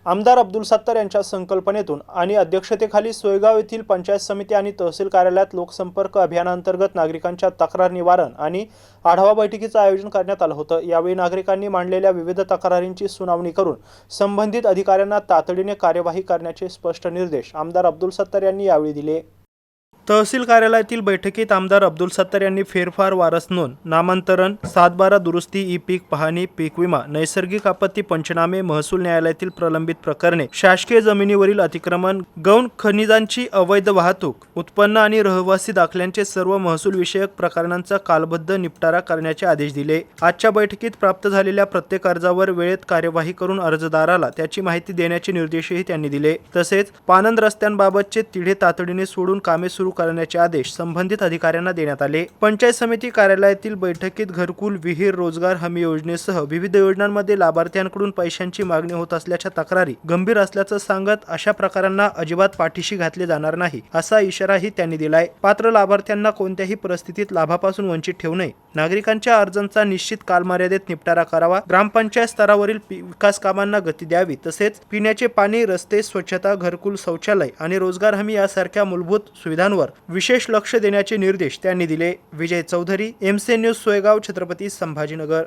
आमदार अब्दुल सत्तार यांच्या संकल्पनेतून आणि अध्यक्षतेखाली सोयगाव येथील पंचायत समिती आणि तहसील कार्यालयात लोकसंपर्क अभियानांतर्गत नागरिकांच्या तक्रार निवारण आणि आढावा बैठकीचं आयोजन करण्यात आलं होतं। यावेळी नागरिकांनी मांडलेल्या विविध तक्रारींची सुनावणी करून संबंधित अधिकाऱ्यांना तातडीने कार्यवाही करण्याचे स्पष्ट निर्देश आमदार अब्दुल सत्तार यांनी यावेळी दिले। तहसील कार्यालयातील बैठकीत आमदार अब्दुल सत्तार यांनी फेरफार, वारस नोंद, नामांतरण, 7/12 दुरुस्ती, ई-पीक पाहणी, पीक विमा, नैसर्गिक आपत्ती पंचनामे, महसूल न्यायालयातील प्रलंबित प्रकरणे, शासकीय जमिनीवरील अतिक्रमण, गौण खनिजांची अवैध वाहतूक, उत्पन्न आणि रहिवासी दाखल्यांचे सर्व महसूल विषयक प्रकरणांचा कालबद्ध निपटारा करण्याचे आदेश दिले। आजच्या बैठकीत प्राप्त झालेल्या प्रत्येक अर्जावर वेळेत कार्यवाही करून अर्जदाराला त्याची माहिती देण्याचे निर्देशही त्यांनी दिले। तसेच पानंद रस्त्यांबाबतचे तिढे तातडीने सोडून कामे सुरू करण्याचे आदेश संबंधित अधिकाऱ्यांना देण्यात आले। पंचायत समिती कार्यालयातील बैठकीत घरकुल, विहीर, रोजगार हमी योजनेसह विविध योजनांमध्ये लाभार्थ्यांकडून पैशांची मागणी होत असल्याच्या तक्रारी गंभीर असल्याचं सांगत अशा प्रकारांना अजिबात पाठीशी घातले जाणार नाही असा इशाराही त्यांनी दिलाय। पात्र लाभार्थ्यांना कोणत्याही परिस्थितीत लाभापासून वंचित ठेवू नये, नागरिकांच्या अर्जांचा निश्चित कालमर्यादेत निपटारा करावा, ग्रामपंचायत स्तरावरील विकास कामांना गती द्यावी, तसेच पिण्याचे पाणी, रस्ते, स्वच्छता, घरकुल, शौचालय आणि रोजगार हमी यासारख्या मूलभूत सुविधांवर विशेष लक्ष देण्याचे निर्देश त्यांनी दिले। विजय चौधरी, MC न्यूज, सोयगाव, छत्रपती संभाजीनगर।